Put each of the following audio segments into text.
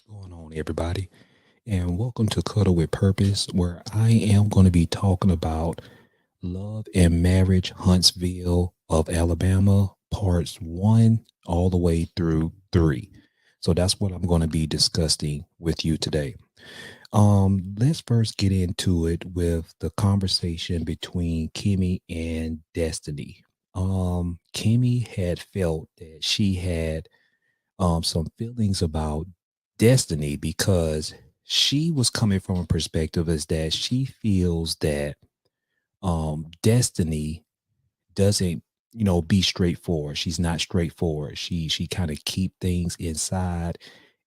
What's going on, everybody? And welcome to Cuddle with Purpose, where I am going to be talking about Love and Marriage Huntsville of Alabama, parts one all the way through three. So that's what I'm going to be discussing with you today. Let's first get into it with the conversation between Kimmy and Destiny. Kimmy had felt that she had some feelings about Destiny because she was coming from a perspective as that she feels that Destiny doesn't be straightforward. She's not straightforward. She kind of keep things inside,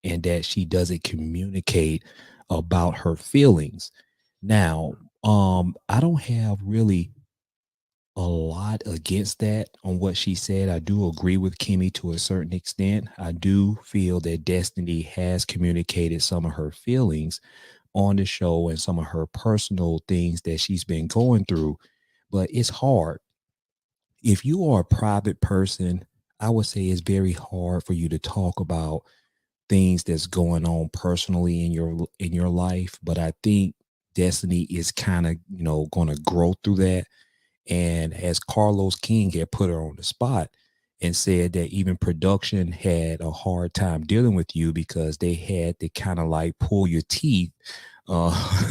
and that she doesn't communicate about her feelings. Now, I don't have really a lot against that on what she said. I do agree with Kimmy to a certain extent. I do feel that Destiny has communicated some of her feelings on the show and some of her personal things that she's been going through, but it's hard. If you are a private person, I would say it's very hard for you to talk about things that's going on personally in your life, but I think Destiny is kind of, going to grow through that. And as Carlos King had put her on the spot and said that even production had a hard time dealing with you because they had to kind of like pull your teeth uh,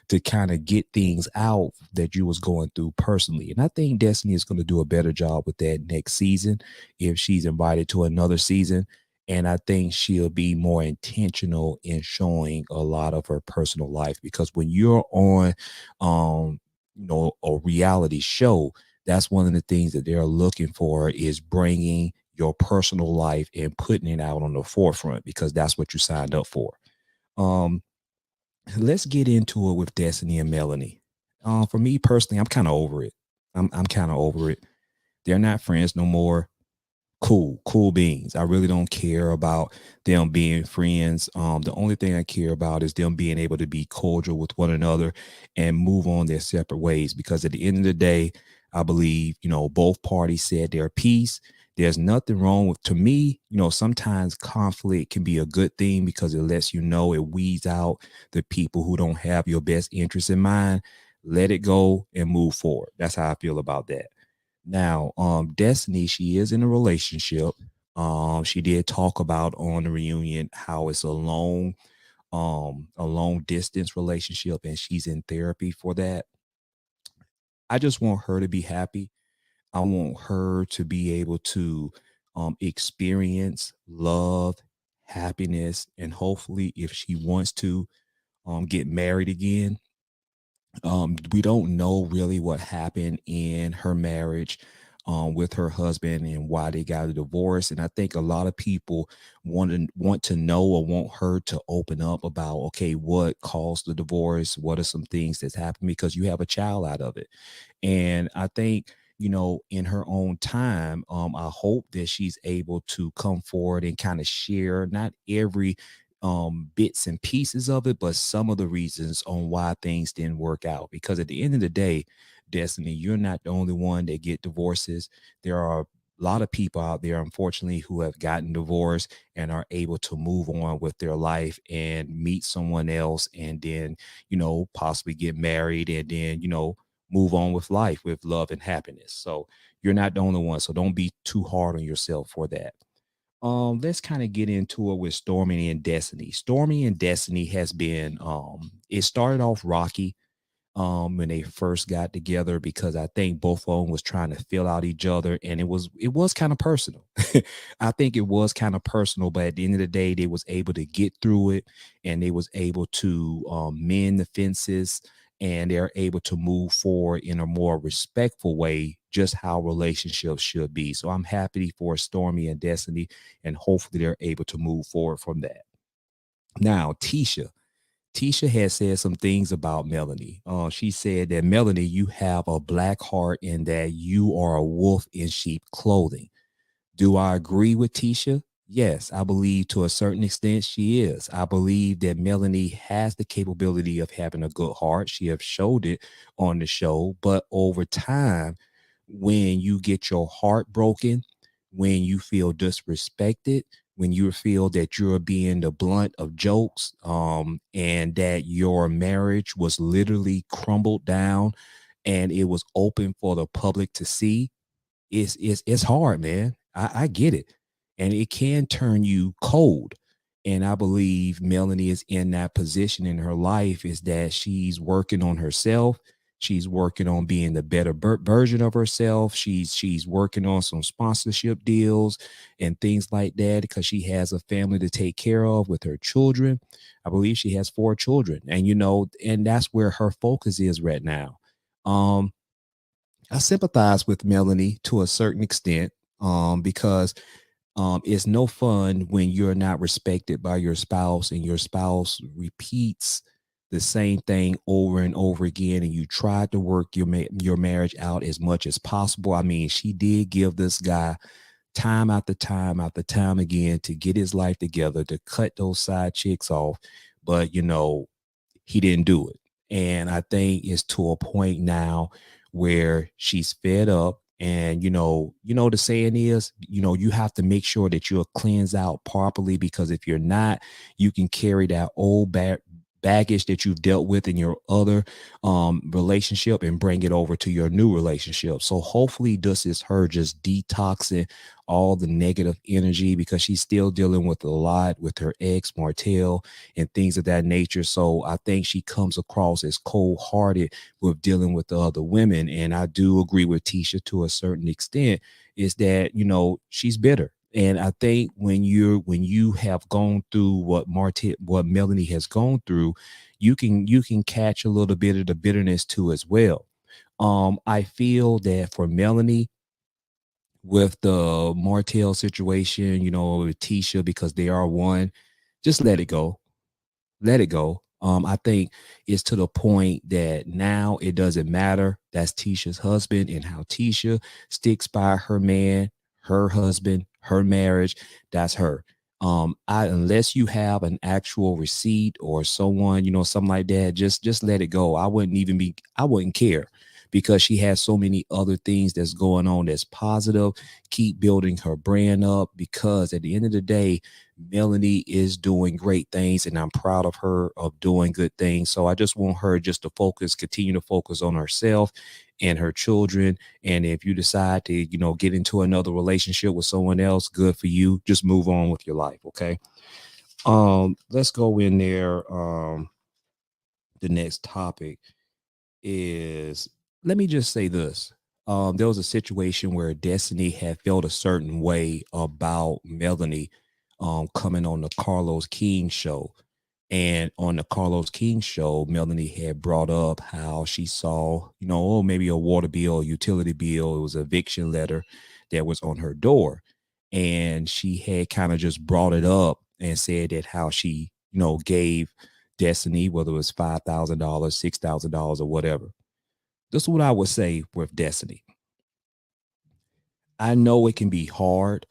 to kind of get things out that you was going through personally. And I think Destiny is going to do a better job with that next season if she's invited to another season. And I think she'll be more intentional in showing a lot of her personal life because when you're on a reality show, that's one of the things that they're looking for is bringing your personal life and putting it out on the forefront because that's what you signed up for. um let's get into it with Destiny and Melanie. For me personally, I'm kind of over it. I'm kind of over it. They're not friends no more. Cool beans. I really don't care about them being friends. The only thing I care about is them being able to be cordial with one another and move on their separate ways. Because at the end of the day, I believe, both parties said their piece. There's nothing wrong with, to me, sometimes conflict can be a good thing because it lets you know, it weeds out the people who don't have your best interests in mind. Let it go and move forward. That's how I feel about that. Now, Destiny, she is in a relationship. She did talk about on the reunion how it's a long distance relationship, and she's in therapy for that. I just want her to be happy. I want her to be able to experience love, happiness, and hopefully, if she wants to, get married again. We don't know really what happened in her marriage with her husband and why they got a divorce. And I think a lot of people want to know or want her to open up about, okay, what caused the divorce? What are some things that's happened because you have a child out of it. And I think, in her own time, I hope that she's able to come forward and kind of share not every bits and pieces of it, but some of the reasons on why things didn't work out. Because at the end of the day, Destiny, you're not the only one that get divorces. There are a lot of people out there, unfortunately, who have gotten divorced and are able to move on with their life and meet someone else and then, possibly get married and then, move on with life with love and happiness. So you're not the only one. So don't be too hard on yourself for that. Let's kind of get into it with Stormy and Destiny. Stormy and Destiny has been it started off rocky when they first got together because I think both of them was trying to fill out each other and it was kind of personal. I think it was kind of personal, but at the end of the day, they was able to get through it and they was able to mend the fences and they're able to move forward in a more respectful way, just how relationships should be. So I'm happy for Stormy and Destiny, and hopefully they're able to move forward from that. Now, Tisha has said some things about Melanie. She said that Melanie, you have a black heart and that you are a wolf in sheep clothing. Do I agree with Tisha? Yes, I believe to a certain extent she is. I believe that Melanie has the capability of having a good heart. She have showed it on the show, but over time, when you get your heart broken, when you feel disrespected, when you feel that you're being the blunt of jokes, and that your marriage was literally crumbled down and it was open for the public to see, it's hard, man. I get it. And it can turn you cold. And I believe Melanie is in that position in her life, is that she's working on herself. She's working on being the better version of herself. She's working on some sponsorship deals and things like that, because she has a family to take care of with her children. I believe she has 4 children, and and that's where her focus is right now. Um, I sympathize with Melanie to a certain extent, because it's no fun when you're not respected by your spouse and your spouse repeats the same thing over and over again, and you try to work your marriage out as much as possible. I mean, she did give this guy time after time after time again to get his life together, to cut those side chicks off, but he didn't do it. And I think it's to a point now where she's fed up. And the saying is, you have to make sure that you're cleansed out properly, because if you're not, you can carry that old baggage that you've dealt with in your other relationship and bring it over to your new relationship. So hopefully this is her just detoxing all the negative energy, because she's still dealing with a lot with her ex Martell and things of that nature. So I think she comes across as cold-hearted with dealing with the other women. And I do agree with Tisha to a certain extent, is that, she's bitter. And I think when you have gone through what Melanie has gone through, you can catch a little bit of the bitterness too as well. I feel that for Melanie, with the Martell situation, with Tisha, because they are one, just let it go. Let it go. I think it's to the point that now it doesn't matter. That's Tisha's husband, and how Tisha sticks by her man, her husband, her marriage. That's her. Unless you have an actual receipt or someone, something like that, just let it go. I wouldn't care, because she has so many other things that's going on that's positive. Keep building her brand up, because at the end of the day, Melanie is doing great things, and I'm proud of her of doing good things. So I just want her just to continue to focus on herself and her children. And if you decide to, get into another relationship with someone else, good for you. Just move on with your life. Okay. Let's go in there. The next topic is, let me just say this. There was a situation where Destiny had felt a certain way about Melanie coming on the Carlos King show. And on the Carlos King show, Melanie had brought up how she saw, maybe a water bill, a utility bill. It was an eviction letter that was on her door. And she had kind of just brought it up and said that how she, gave Destiny, whether it was $5,000, $6,000, or whatever. This is what I would say with Destiny. I know it can be hard,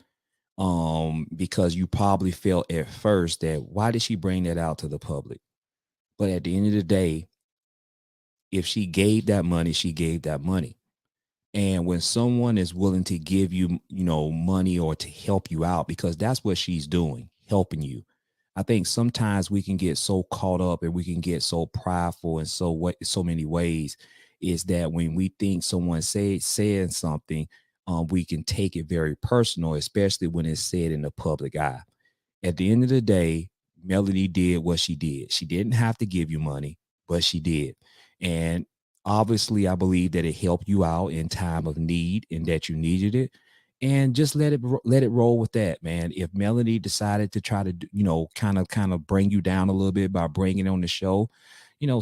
because you probably felt at first that, why did she bring that out to the public? But at the end of the day, if she gave that money, she gave that money. And when someone is willing to give you, money or to help you out, because that's what she's doing, helping you. I think sometimes we can get so caught up and we can get so prideful in so many ways, is that when we think someone saying something, we can take it very personal, especially when it's said in the public eye. At the end of the day, Melody did what she did. She didn't have to give you money, but she did. And obviously, I believe that it helped you out in time of need and that you needed it. And just let it roll with that, man. If Melody decided to try to, kind of bring you down a little bit by bringing on the show,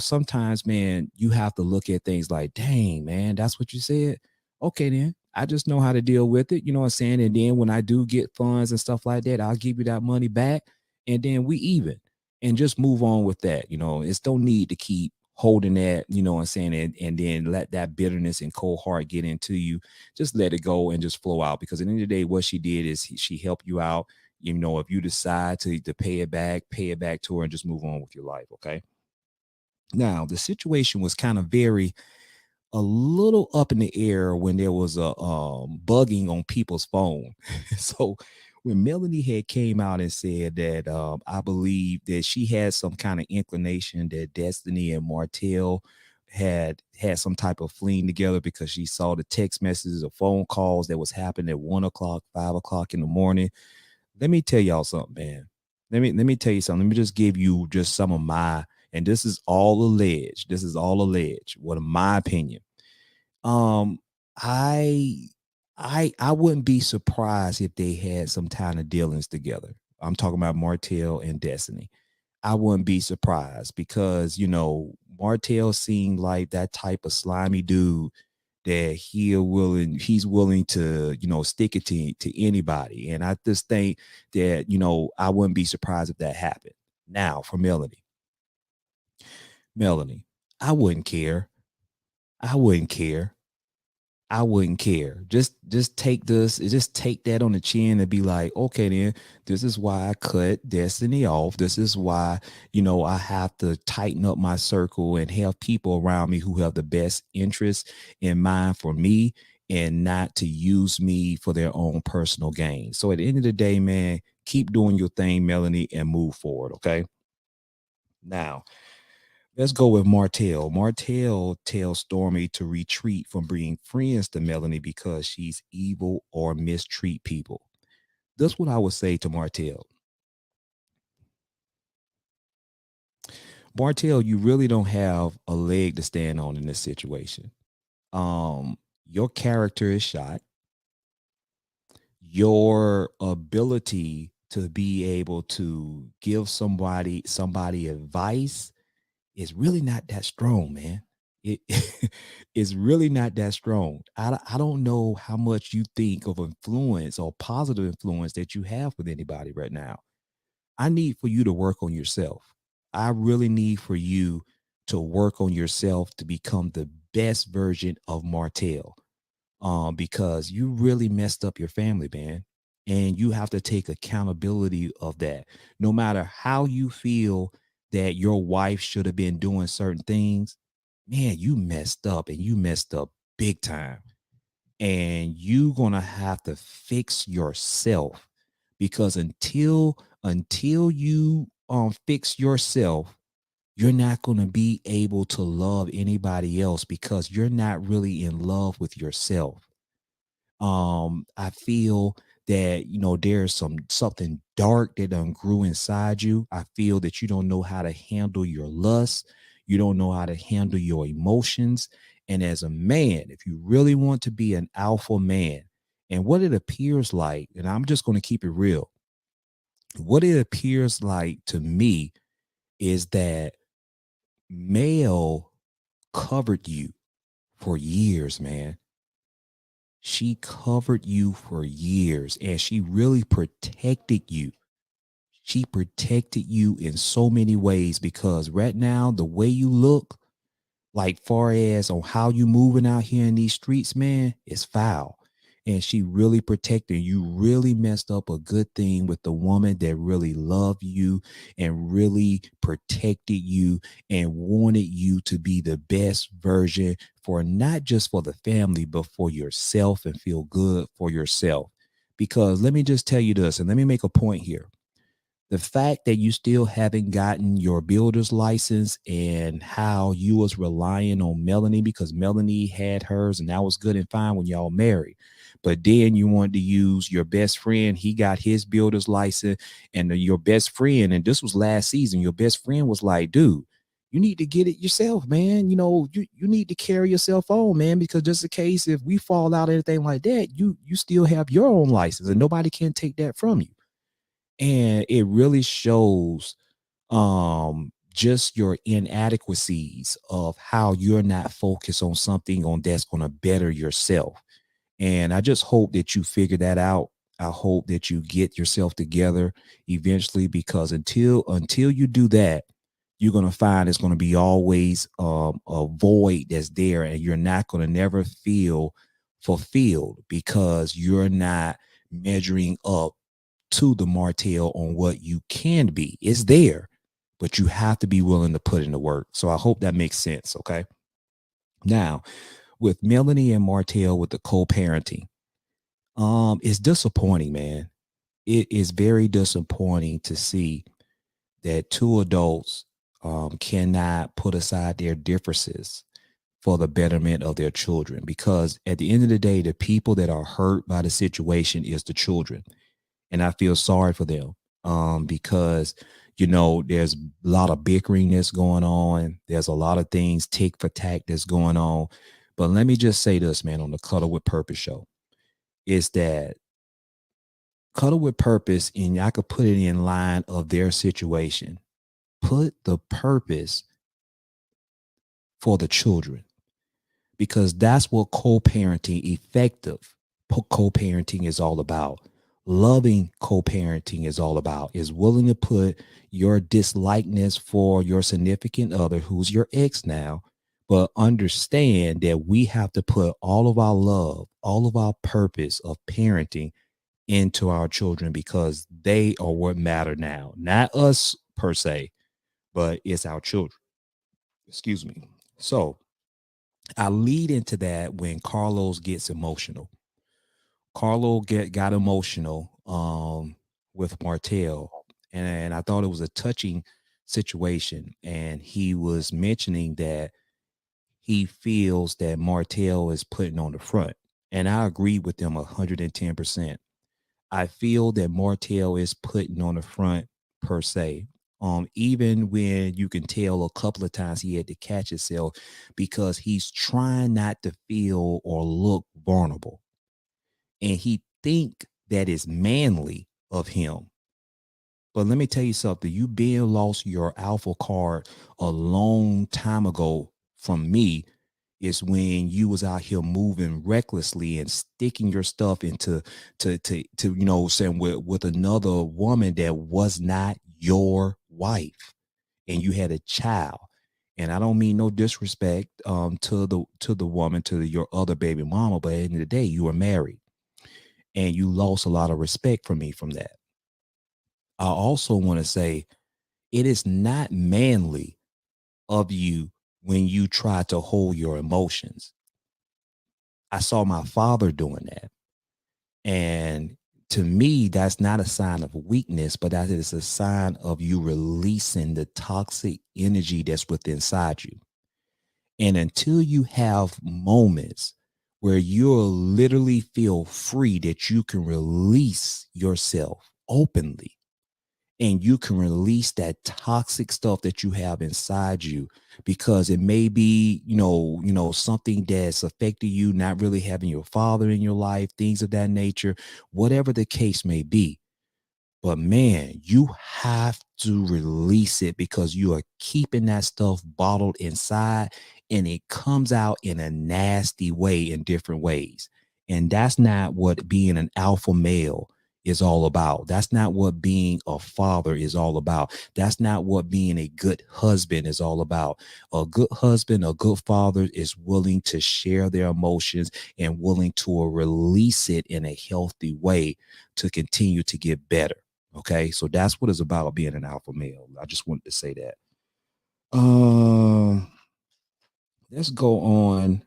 sometimes, man, you have to look at things like, dang, man, that's what you said. Okay, then I just know how to deal with it. You know what I'm saying? And then when I do get funds and stuff like that, I'll give you that money back. And then we even, and just move on with that. It's don't need to keep holding that, what I'm saying, and then let that bitterness and cold heart get into you. Just let it go and just flow out. Because at the end of the day, what she did is she helped you out. If you decide to pay it back to her and just move on with your life. Okay. Now, the situation was kind of a little up in the air when there was a bugging on people's phone. So when Melanie had came out and said that I believe that she had some kind of inclination that Destiny and Martell had some type of fling together because she saw the text messages or phone calls that was happening at 1 o'clock, 5 o'clock in the morning. Let me tell y'all something, man. Let me tell you something. Let me just give you just some of my, and this is all alleged. This is all alleged. What in my opinion. Um, I I wouldn't be surprised if they had some kind of dealings together. I'm talking about Martell and Destiny. I wouldn't be surprised because Martell seemed like that type of slimy dude that he's willing to stick it to anybody, and I just think that I wouldn't be surprised if that happened. Now for Melanie, I wouldn't care. I wouldn't care. I wouldn't care. Just take this, just take that on the chin and be like, okay, then this is why I cut Destiny off. This is why, I have to tighten up my circle and have people around me who have the best interests in mind for me and not to use me for their own personal gain. So at the end of the day, man, keep doing your thing, Melanie, and move forward. Okay. Now, let's go with Martell. Martell tells Stormy to retreat from being friends to Melanie because she's evil or mistreat people. That's what I would say to Martell. Martell, you really don't have a leg to stand on in this situation. Your character is shot. Your ability to be able to give somebody advice is really not that strong, man. It is really not that strong. I don't know how much you think of influence or positive influence that you have with anybody right now. I need for you to work on yourself. I really need for you to work on yourself to become the best version of Martell, because you really messed up your family, man. And you have to take accountability of that. No matter how you feel that your wife should have been doing certain things, man, you messed up and you messed up big time. And you're gonna have to fix yourself because until you fix yourself, you're not going to be able to love anybody else because you're not really in love with yourself. I feel that there's something dark that done grew inside you. I feel that you don't know how to handle your lust. You don't know how to handle your emotions. And as a man, if you really want to be an alpha man, and what it appears like, and I'm just going to keep it real, what it appears like to me is that Mel covered you for years, man. She covered you for years and she really protected you. She protected you in so many ways because right now, the way you look, like far as on how you moving out here in these streets, man, is foul. And she really protected you. Really messed up a good thing with the woman that really loved you and really protected you and wanted you to be the best version for not just for the family, but for yourself and feel good for yourself. Because let me just tell you this, and let me make a point here. The fact that you still haven't gotten your builder's license and how you was relying on Melanie because Melanie had hers and that was good and fine when y'all married. But then you wanted to use your best friend. He got his builder's license and your best friend, and this was last season, your best friend was like, dude, you need to get it yourself, man. You need to carry yourself on, man, because just in case if we fall out or anything like that, you still have your own license and nobody can take that from you. And it really shows just your inadequacies of how you're not focused on something on that's going to better yourself. And I just hope that you figure that out. I hope that you get yourself together eventually, because until you do that, you're going to find it's going to be always a void that's there, and you're not going to never feel fulfilled because you're not measuring up to the Martell on what you can be. It's there, but you have to be willing to put in the work. So I hope that makes sense. Okay. Now, with Melanie and Martell with the co-parenting, it's disappointing, man. it is very disappointing to see that two adults cannot put aside their differences for the betterment of their children. Because at the end of the day, the people that are hurt by the situation is the children, and I feel sorry for them, because there's a lot of bickering that's going on. There's a lot of things tick for tack that's going on. But let me just say this, man, on the Cuddle with Purpose show, is that Cuddle with Purpose, and I could put it in line of their situation. Put the purpose for the children, because that's what co-parenting, effective co-parenting is all about. Loving co-parenting is all about, is willing to put your dislikeness for your significant other, who's your ex now, but understand that we have to put all of our love, all of our purpose of parenting into our children, because they are what matter now. Not us per se, but it's our children. Excuse me. So I lead into that when Carlos gets emotional. Carlo got emotional with Martell, and I thought it was a touching situation. And he was mentioning that he feels that Martell is putting on the front, and I agree with him 110%. I feel that Martell is putting on the front per se. Even when you can tell a couple of times he had to catch himself, because he's trying not to feel or look vulnerable. And he think that is manly of him. But let me tell you something. You being lost your alpha card a long time ago from me is when you was out here moving recklessly and sticking your stuff into to saying with another woman that was not your wife, and you had a child. And I don't mean no disrespect to the woman, to your other baby mama, but at the end of the day, you were married, and you lost a lot of respect from me from that. I also want to say it is not manly of you when you try to hold your emotions. I saw my father doing that. And to me, that's not a sign of weakness, but that is a sign of you releasing the toxic energy that's within inside you. And until you have moments where you'll literally feel free, that you can release yourself openly, and you can release that toxic stuff that you have inside you, because it may be something that's affecting you, not really having your father in your life, things of that nature, whatever the case may be. But man, you have to release it, because you are keeping that stuff bottled inside, and it comes out in a nasty way, in different ways. And that's not what being an alpha male is all about. That's not what being a father is all about. That's not what being a good husband is all about. A good husband, a good father is willing to share their emotions and willing to release it in a healthy way to continue to get better. Okay, so that's what it's about, being an alpha male. I just wanted to say that. Um, let's go on.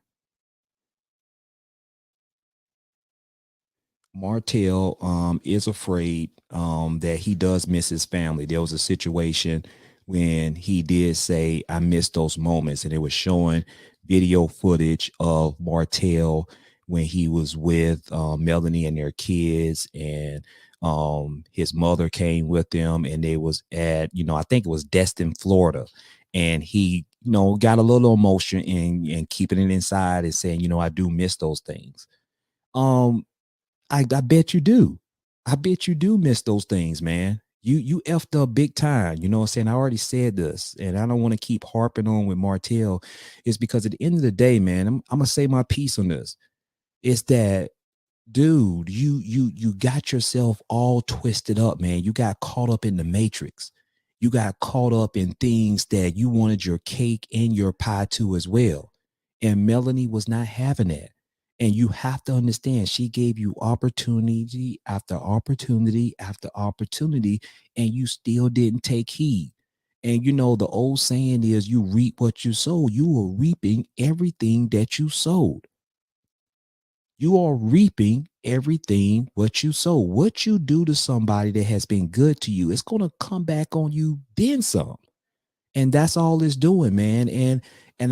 Martell is afraid that he does miss his family. There was a situation when he did say, I miss those moments, and it was showing video footage of Martell when he was with Melanie and their kids, and his mother came with them, and they was at, I think it was Destin, Florida, and he, got a little emotion and keeping it inside and saying, I do miss those things. Um, I bet you do. I bet you do miss those things, man. You effed up big time. You know what I'm saying? I already said this, and I don't want to keep harping on with Martell. It's because at the end of the day, man, I'm gonna say my piece on this. It's that, dude, you got yourself all twisted up, man. You got caught up in the matrix. You got caught up in things that you wanted your cake and your pie too as well. And Melanie was not having that. And you have to understand, she gave you opportunity after opportunity after opportunity, and you still didn't take heed. And the old saying is, you reap what you sow. You are reaping everything that you sowed. you are reaping everything what you sow. What you do to somebody that has been good to you, it's going to come back on you then some. And that's all it's doing, man. And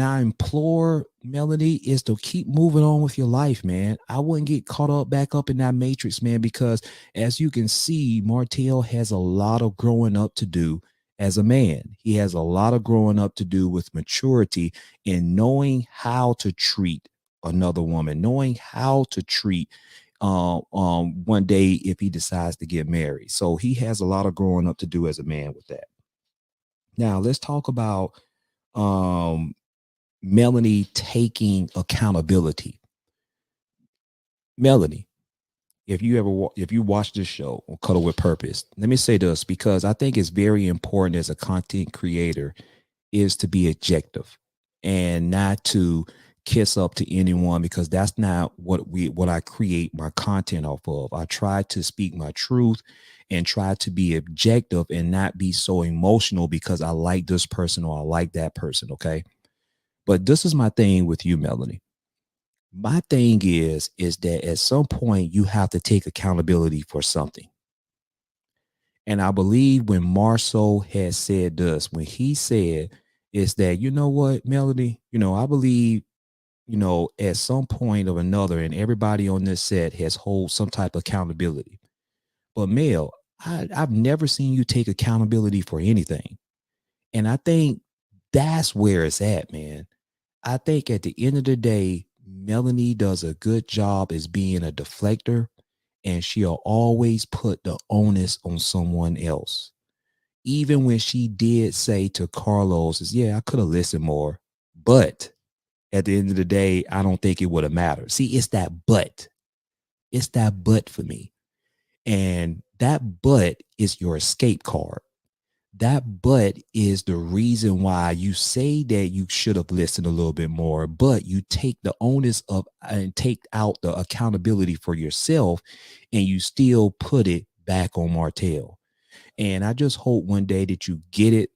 I implore Melanie is to keep moving on with your life, man. I wouldn't get caught up back up in that matrix, man, because as you can see, Martell has a lot of growing up to do as a man. He has a lot of growing up to do with maturity and knowing how to treat another woman, knowing how to treat one day if he decides to get married. So he has a lot of growing up to do as a man with that. Now let's talk about um Melanie taking accountability. Melanie, if you watch this show on Cuddle with Purpose, let me say this because I think it's very important as a content creator is to be objective and not to kiss up to anyone because that's not what I create my content off of. I try to speak my truth and try to be objective and not be so emotional because I like this person or I like that person, okay? But this is my thing with you, Melanie. My thing is that at some point you have to take accountability for something. And I believe when Marceau has said this, when he said is that, you know what, Melody, I believe, at some point or another, and everybody on this set has hold some type of accountability. But Mel, I've never seen you take accountability for anything. And I think that's where it's at, man. I think at the end of the day, Melanie does a good job as being a deflector, and she'll always put the onus on someone else. Even when she did say to Carlos, yeah, I could have listened more, but at the end of the day, I don't think it would have mattered. See, it's that but. It's that but for me. And that but is your escape card. That but is the reason why you say that you should have listened a little bit more, but you take the onus of and take out the accountability for yourself and you still put it back on Martell. And I just hope one day that you get it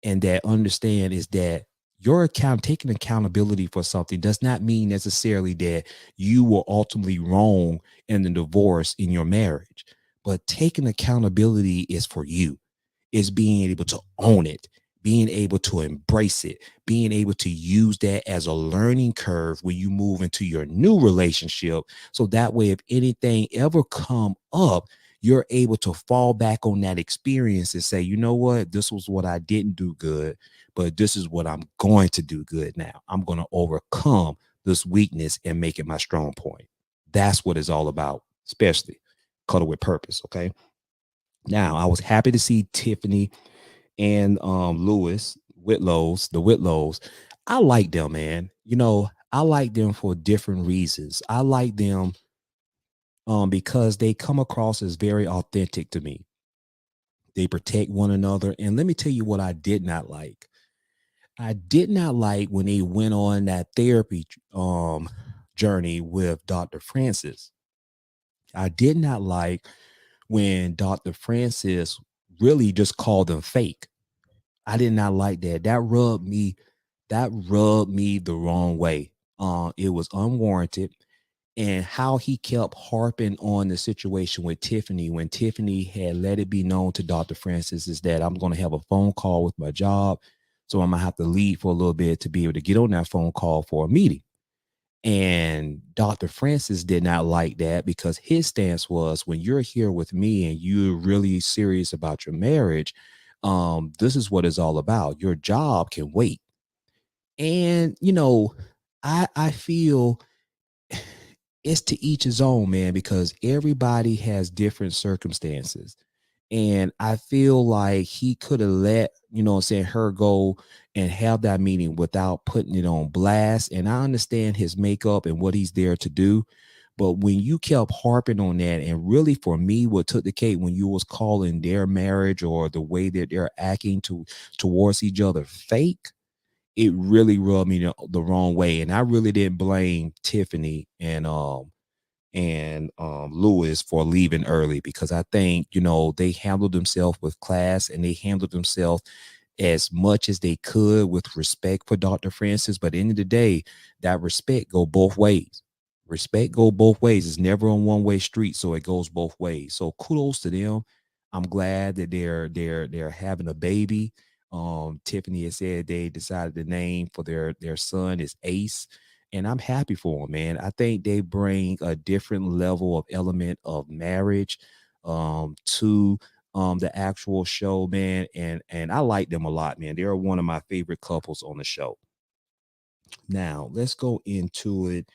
and that understand is that your account taking accountability for something does not mean necessarily that you were ultimately wrong in the divorce in your marriage, but taking accountability is for you, is being able to own it, being able to embrace it, being able to use that as a learning curve when you move into your new relationship. So that way, if anything ever come up, you're able to fall back on that experience and say, you know what, this was what I didn't do good, but this is what I'm going to do good now. I'm going to overcome this weakness and make it my strong point. That's what it's all about, especially Cuddle with Purpose. Okay. Now, I was happy to see Tiffany and Lewis the Whitlows. I like them, man. I like them for different reasons. I like them because they come across as very authentic to me. They protect one another. And let me tell you what I did not like. I did not like when they went on that therapy journey with Dr. Francis. I did not like when Dr. Francis really just called them fake. I did not like that. That rubbed me the wrong way. It was unwarranted. And how he kept harping on the situation with Tiffany when Tiffany had let it be known to Dr. Francis is that I'm going to have a phone call with my job. So I'm going to have to leave for a little bit to be able to get on that phone call for a meeting. And Dr. Francis did not like that because his stance was when you're here with me and you're really serious about your marriage, this is what it's all about. Your job can wait. And, I feel it's to each his own, man, because everybody has different circumstances. And I feel like he could have let, her go and have that meeting without putting it on blast. And I understand his makeup and what he's there to do. But when you kept harping on that, and really for me, what took the cake when you was calling their marriage or the way that they're acting towards each other fake, it really rubbed me the wrong way. And I really didn't blame Tiffany and Lewis for leaving early because I think, they handled themselves with class and they handled themselves as much as they could with respect for Dr. Francis. But at the end of the day, that respect go both ways, Respect go both ways. It's never a one-way street, so it goes both ways. So kudos to them. I'm glad that they're having a baby. Tiffany has said they decided the name for their son is Ace, and I'm happy for them, man. I think they bring a different level of element of marriage to the actual show, man, and I like them a lot, man. They're one of my favorite couples on the show. Now let's go into it.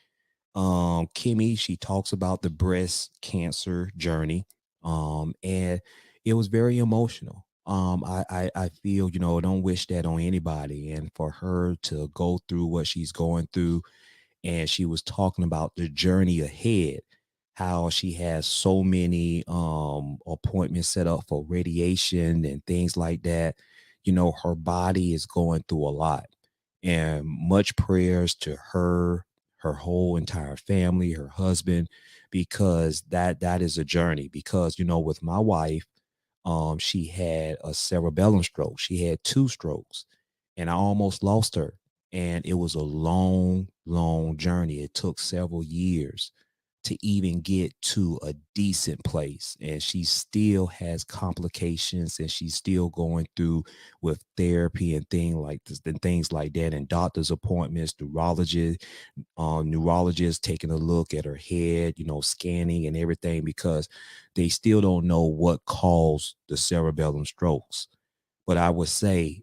Kimmy, she talks about the breast cancer journey, and it was very emotional. I feel, you know, don't wish that on anybody, and for her to go through what she's going through, and she was talking about the journey ahead, how she has so many appointments set up for radiation and things like that. You know, her body is going through a lot, and much prayers to her, her whole entire family, her husband, because that is a journey. Because, you know, with my wife, she had a cerebellum stroke. She had two strokes, and I almost lost her. And it was a long, long journey. It took several years to even get to a decent place. And she still has complications, and she's still going through with therapy and things like this, and things like that, and doctor's appointments, neurologists taking a look at her head, you know, scanning and everything, because they still don't know what caused the cerebellum strokes. But I would say,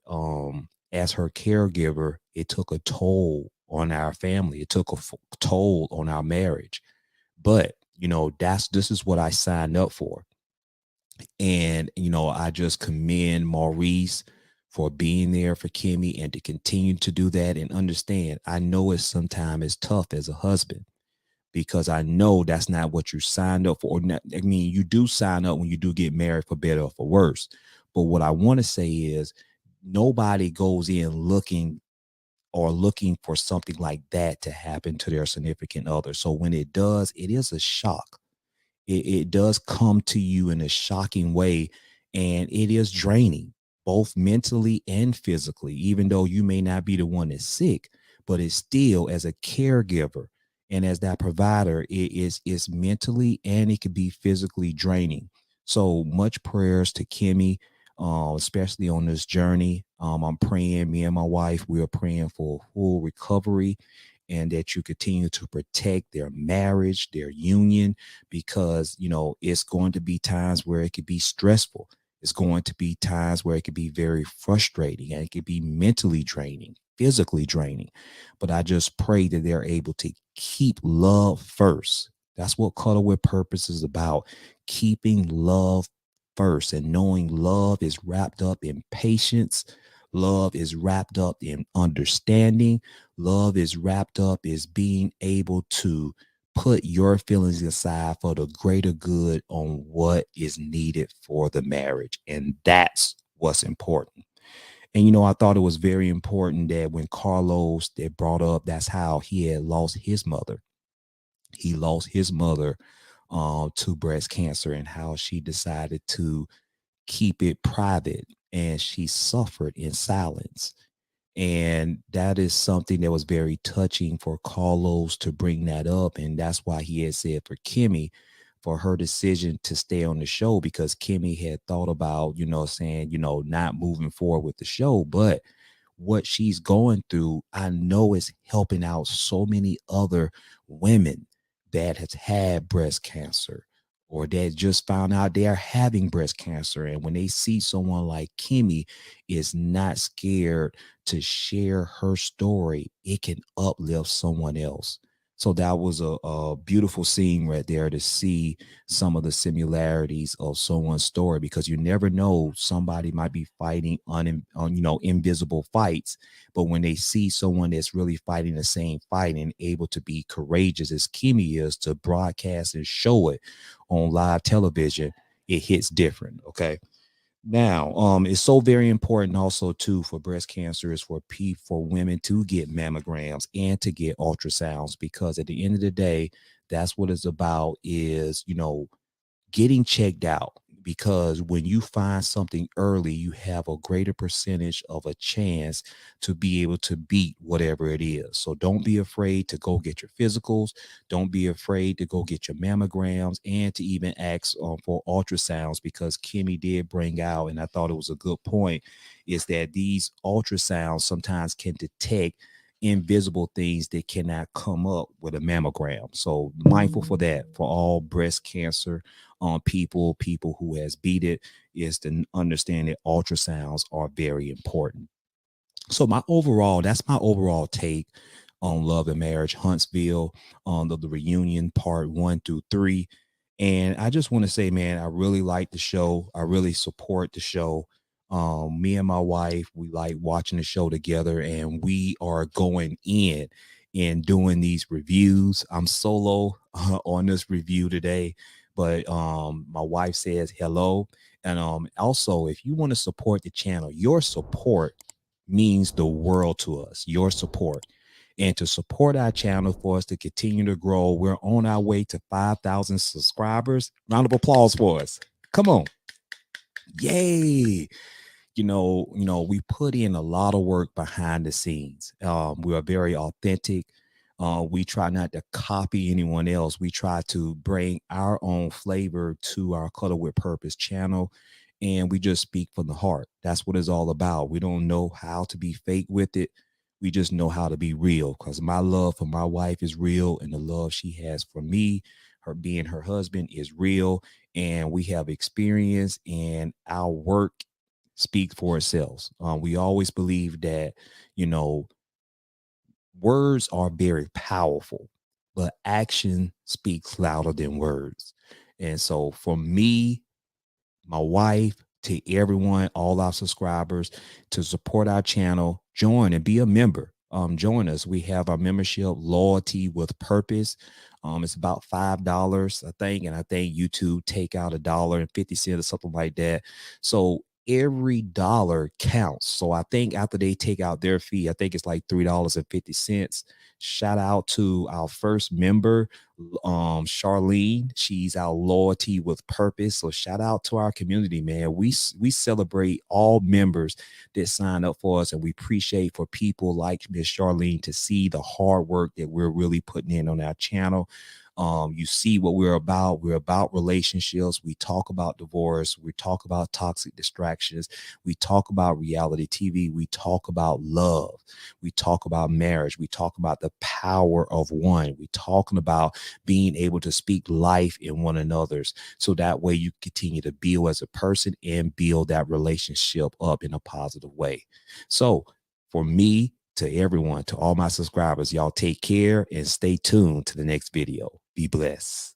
as her caregiver, it took a toll on our family. It took a toll on our marriage. But, you know, this is what I signed up for. And, you know, I just commend Maurice for being there for Kimmy and to continue to do that, and understand. I know it's sometimes it's tough as a husband, because I know that's not what you signed up for. I mean, you do sign up when you do get married, for better or for worse. But what I want to say is, nobody goes in looking for something like that to happen to their significant other. So when it does, it is a shock. It does come to you in a shocking way, and it is draining, both mentally and physically. Even though you may not be the one that's sick, but it's still, as a caregiver and as that provider, it's mentally and it could be physically draining. So much prayers to Kimmy, especially on this journey. I'm praying, me and my wife, we are praying for full recovery, and that you continue to protect their marriage, their union, because, you know, it's going to be times where it could be stressful. It's going to be times where it could be very frustrating, and it could be mentally draining, physically draining. But I just pray that they're able to keep love first. That's what Cuddle with Purpose is about: keeping love first, and knowing love is wrapped up in patience. Love is wrapped up in understanding. Love is wrapped up as being able to put your feelings aside for the greater good on what is needed for the marriage. And that's what's important. And, you know, I thought it was very important that when Carlos, they brought up, that's how he had lost his mother. He lost his mother to breast cancer, and how she decided to keep it private, and she suffered in silence. And that is something that was very touching for Carlos to bring that up. And that's why he had said for Kimmy, for her decision to stay on the show, because Kimmy had thought about, you know, saying, you know, not moving forward with the show. But what she's going through, I know, is helping out so many other women that has had breast cancer, or that just found out they are having breast cancer. And when they see someone like Kimmy is not scared to share her story, it can uplift someone else. So that was a beautiful scene right there, to see some of the similarities of someone's story, because you never know, somebody might be fighting on, you know, invisible fights, but when they see someone that's really fighting the same fight and able to be courageous as Kimmy is, to broadcast and show it on live television, it hits different. Okay. Now, it's so very important also too for breast cancer is for women to get mammograms and to get ultrasounds, because at the end of the day, that's what it's about, is, you know, getting checked out. because when you find something early, you have a greater percentage of a chance to be able to beat whatever it is. So don't be afraid to go get your physicals. Don't be afraid to go get your mammograms and to even ask for ultrasounds, because Kimmy did bring out, and I thought it was a good point, is that these ultrasounds sometimes can detect invisible things that cannot come up with a mammogram. So mindful for that, for all breast cancer people who has beat it, is to understand that ultrasounds are very important. So that's my overall take on Love and Marriage Huntsville, on the reunion part 1 through 3. And I just want to say, man, I really like the show. I really support the show. Me and my wife, we like watching the show together, and we are going in and doing these reviews. I'm solo on this review today, but my wife says hello. And also, if you want to support the channel, your support means the world to us, your support. And to support our channel, for us to continue to grow, we're on our way to 5,000 subscribers. Round of applause for us. Come on. Yay. We put in a lot of work behind the scenes. We are very authentic. We try not to copy anyone else. We try to bring our own flavor to our Cuddle with Purpose channel, and we just speak from the heart. That's what it's all about. We don't know how to be fake with it. We just know how to be real, because my love for my wife is real, and the love she has for me, her being her husband, is real. And we have experience, and our work speak for ourselves. We always believe that, words are very powerful, but action speaks louder than words. And so for me, my wife, to everyone, all our subscribers, to support our channel, join and be a member. Join us. We have our membership, Loyalty with Purpose. It's about $5, I think, and I think YouTube take out $1.50 or something like that. So every dollar counts. So I think after they take out their fee, I think it's like $3.50. Shout out to our first member, Charlene. She's our Loyalty with Purpose. So shout out to our community, man. We celebrate all members that sign up for us, and we appreciate for people like Miss Charlene to see the hard work that we're really putting in on our channel. You see what we're about. We're about relationships. We talk about divorce. We talk about toxic distractions. We talk about reality TV. We talk about love. We talk about marriage. We talk about the power of one. We're talking about being able to speak life in one another's, so that way you continue to build as a person and build that relationship up in a positive way. So for me, to everyone, to all my subscribers, y'all take care and stay tuned to the next video. Be blessed.